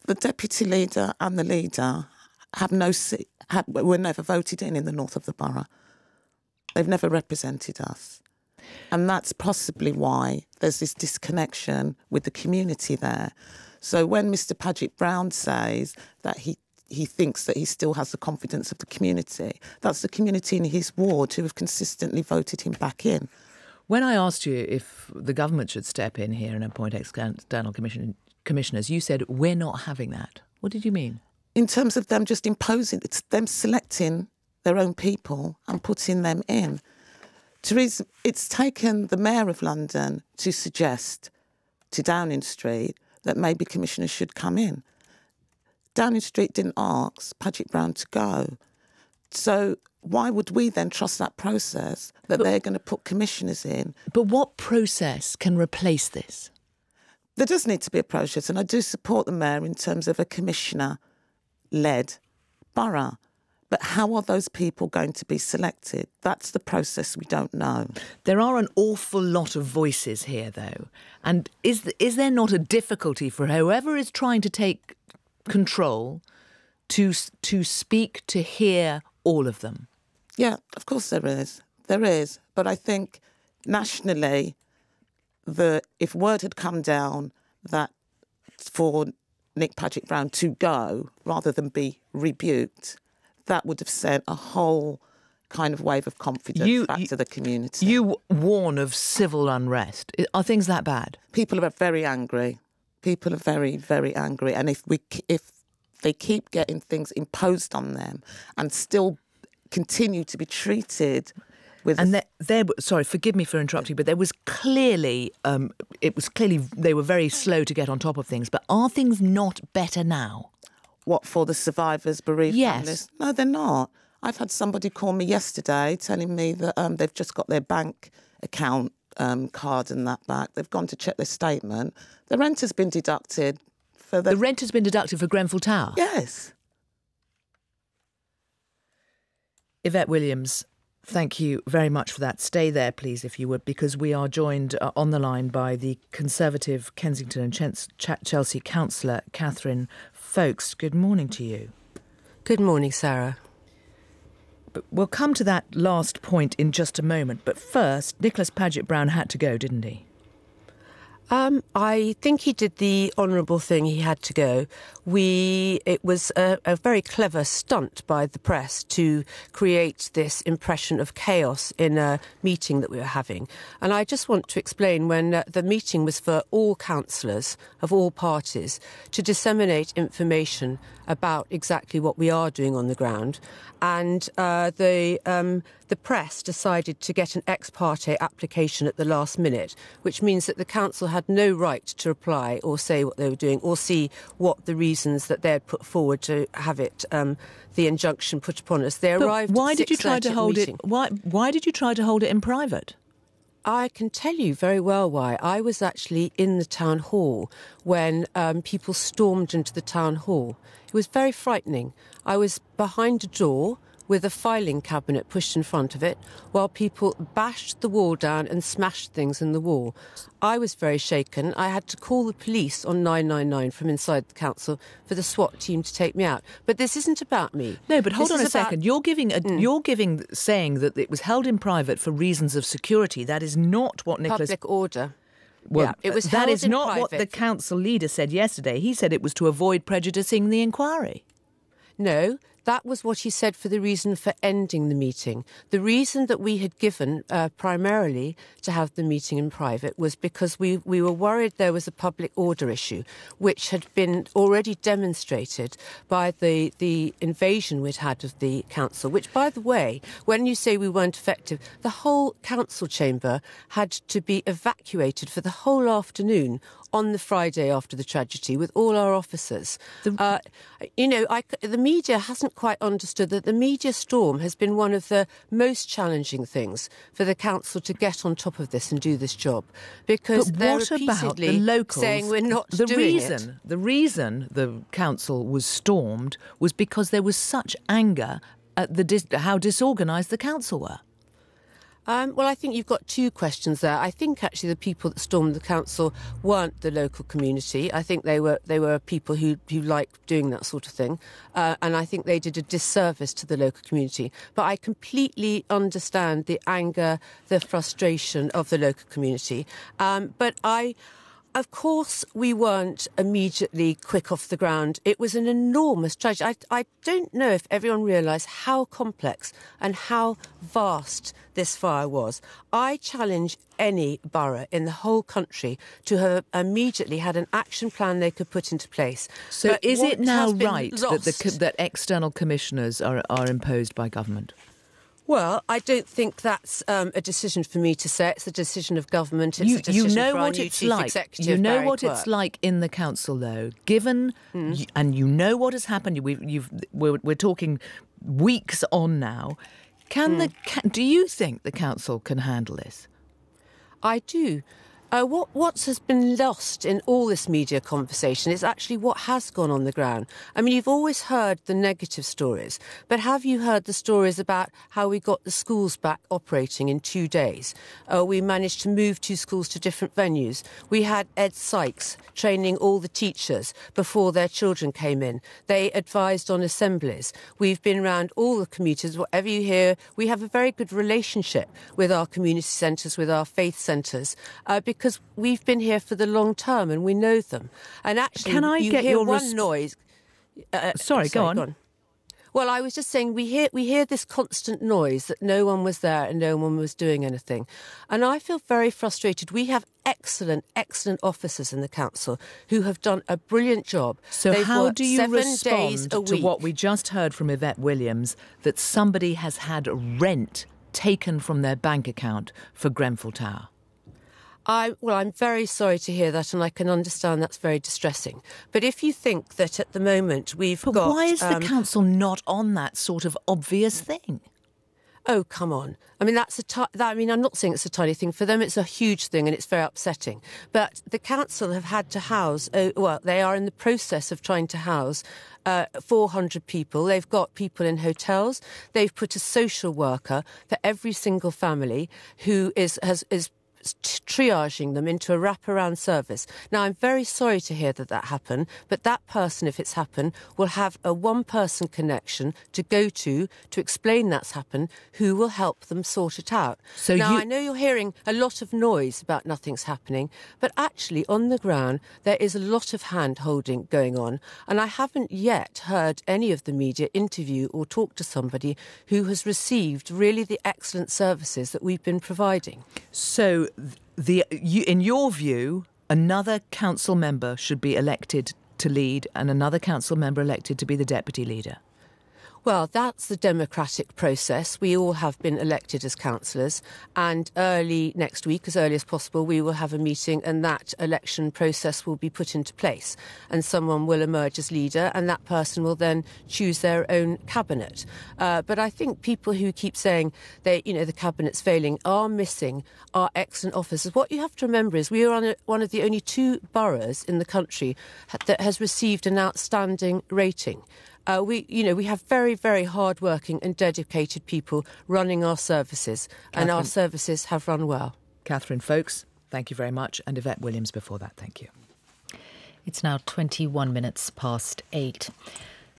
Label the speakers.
Speaker 1: the deputy leader and the leader were never voted in the north of the borough. They've never represented us. And that's possibly why there's this disconnection with the community there. So when Mr Paget-Brown says that he thinks that he still has the confidence of the community, that's the community in his ward who have consistently voted him back in.
Speaker 2: When I asked you if the government should step in here and appoint external commissioners, you said, we're not having that. What did you mean? In
Speaker 1: terms of them just imposing, it's them selecting their own people and putting them in. Theresa, it's taken the Mayor of London to suggest to Downing Street that maybe commissioners should come in. Downing Street didn't ask Paget-Brown to go. So why would we then trust that process that they're going to put commissioners in?
Speaker 2: But what process can replace this?
Speaker 1: There does need to be a process, and I do support the Mayor in terms of a commissioner-led borough. But how are those people going to be selected? That's the process we don't know.
Speaker 2: There are an awful lot of voices here, though. And is there not a difficulty for whoever is trying to take control to speak, to hear all of them?
Speaker 1: Yeah, of course there is. There is. But I think nationally, if word had come down that for Nick Paget-Brown to go rather than be rebuked, that would have sent a whole kind of wave of confidence back to the community.
Speaker 2: You warn of civil unrest. Are things that bad?
Speaker 1: People are very angry. People are very, very angry. And if they keep getting things imposed on them and still continue to be treated with...
Speaker 2: And sorry, forgive me for interrupting, but there was clearly, they were very slow to get on top of things. But are things not better now?
Speaker 1: What, for the survivors, bereaved families? No, they're not. I've had somebody call me yesterday telling me that they've just got their bank account card and that back. They've gone to check their statement. The rent has been deducted for the...
Speaker 2: The rent has been deducted for Grenfell Tower?
Speaker 1: Yes.
Speaker 2: Yvette Williams, thank you very much for that. Stay there, please, if you would, because we are joined on the line by the Conservative Kensington and Chelsea Councillor, Catherine Faulks. Good morning to you.
Speaker 3: Good morning, Sarah.
Speaker 2: But we'll come to that last point in just a moment. But first, Nicholas Paget-Brown had to go, didn't he?
Speaker 3: I think he did the honourable thing. He had to go. It was a very clever stunt by the press to create this impression of chaos in a meeting that we were having. And I just want to explain, when the meeting was for all councillors of all parties to disseminate information about exactly what we are doing on the ground. And the press decided to get an ex parte application at the last minute, which means that the council had no right to reply or say what they were doing or see what the reasons that they had put forward to have it, the injunction put upon us. They arrived at 6:30
Speaker 2: why did you try to hold it? Why did you try to hold it in private?
Speaker 3: I can tell you very well why. I was actually in the town hall when people stormed into the town hall. It was very frightening. I was behind a door with a filing cabinet pushed in front of it while people bashed the wall down and smashed things in the wall. I was very shaken. I had to call the police on 999 from inside the council for the SWAT team to take me out. But this isn't about me.
Speaker 2: No, but hold on a second. You're saying that it was held in private for reasons of security. That is not what Nicholas...
Speaker 3: Public order.
Speaker 2: Well,
Speaker 3: yeah, it was
Speaker 2: that is not
Speaker 3: private.
Speaker 2: What the council leader said yesterday. He said it was to avoid prejudicing the inquiry.
Speaker 3: No, that was what he said for the reason for ending the meeting. The reason that we had given primarily to have the meeting in private was because we were worried there was a public order issue, which had been already demonstrated by the invasion we'd had of the council, which, by the way, when you say we weren't effective, the whole council chamber had to be evacuated for the whole afternoon on the Friday after the tragedy with all our officers. The media hasn't quite understood that the media storm has been one of the most challenging things for the council to get on top of this and do this job. Because they're repeatedly saying we're not doing it.
Speaker 2: The reason the council was stormed was because there was such anger at how disorganised the council were.
Speaker 3: Well, I think you've got two questions there. I think actually the people that stormed the council weren't the local community. I think they were people who liked doing that sort of thing, and I think they did a disservice to the local community. But I completely understand the anger, the frustration of the local community. Of course, we weren't immediately quick off the ground. It was an enormous tragedy. I don't know if everyone realised how complex and how vast this fire was. I challenge any borough in the whole country to have immediately had an action plan they could put into place.
Speaker 2: So
Speaker 3: but
Speaker 2: is it now right
Speaker 3: lost,
Speaker 2: that external commissioners are imposed by government?
Speaker 3: Well, I don't think that's a decision for me to say. It's a decision of government. It's a decision for our new chief executive.
Speaker 2: You know
Speaker 3: Barry
Speaker 2: what
Speaker 3: Quirk.
Speaker 2: it's like in the council, though. Given, and you know what has happened. We're talking weeks on now. Do you think the council can handle this?
Speaker 3: I do. What has been lost in all this media conversation is actually what has gone on the ground. I mean, you've always heard the negative stories, but have you heard the stories about how we got the schools back operating in 2 days? We managed to move 2 schools to different venues. We had Ed Sykes training all the teachers before their children came in. They advised on assemblies. We've been around all the communities. Whatever you hear, we have a very good relationship with our community centres, with our faith centres, because we've been here for the long term and we know them. And actually,
Speaker 2: can I get
Speaker 3: hear
Speaker 2: your
Speaker 3: one noise?
Speaker 2: Sorry, go on.
Speaker 3: Well, I was just saying we hear this constant noise that no one was there and no one was doing anything. And I feel very frustrated. We have excellent officers in the council who have done a brilliant job.
Speaker 2: So
Speaker 3: They've
Speaker 2: how
Speaker 3: worked
Speaker 2: do you
Speaker 3: 7
Speaker 2: respond
Speaker 3: days a
Speaker 2: to
Speaker 3: week.
Speaker 2: what we just heard from Yvette Williams, that somebody has had rent taken from their bank account for Grenfell Tower?
Speaker 3: I'm very sorry to hear that, and I can understand that's very distressing. But if you think that at the moment
Speaker 2: But why is the council not on that sort of obvious thing?
Speaker 3: Oh, come on. I mean, I'm not saying it's a tiny thing. For them, it's a huge thing and it's very upsetting. But the council have had to house, they are in the process of trying to house 400 people. They've got people in hotels. They've put a social worker for every single family who is triaging them into a wraparound service. Now, I'm very sorry to hear that happened, but that person, if it's happened, will have a one-person connection to go to explain that's happened, who will help them sort it out. So now, I know you're hearing a lot of noise about nothing's happening, but actually, on the ground, there is a lot of hand-holding going on, and I haven't yet heard any of the media interview or talk to somebody who has received really the excellent services that we've been providing.
Speaker 2: So, in your view, another council member should be elected to lead and another council member elected to be the deputy leader?
Speaker 3: Well, that's the democratic process. We all have been elected as councillors, and early next week, as early as possible, we will have a meeting and that election process will be put into place and someone will emerge as leader and that person will then choose their own cabinet. But I think people who keep saying the cabinet's failing are missing our excellent officers. What you have to remember is we are one of the only 2 boroughs in the country that has received an outstanding rating. We have very, very hard-working and dedicated people running our services, and our services have run well.
Speaker 2: Catherine Faulks, thank you very much, and Yvette Williams before that, thank you.
Speaker 4: It's now 21 minutes past 8.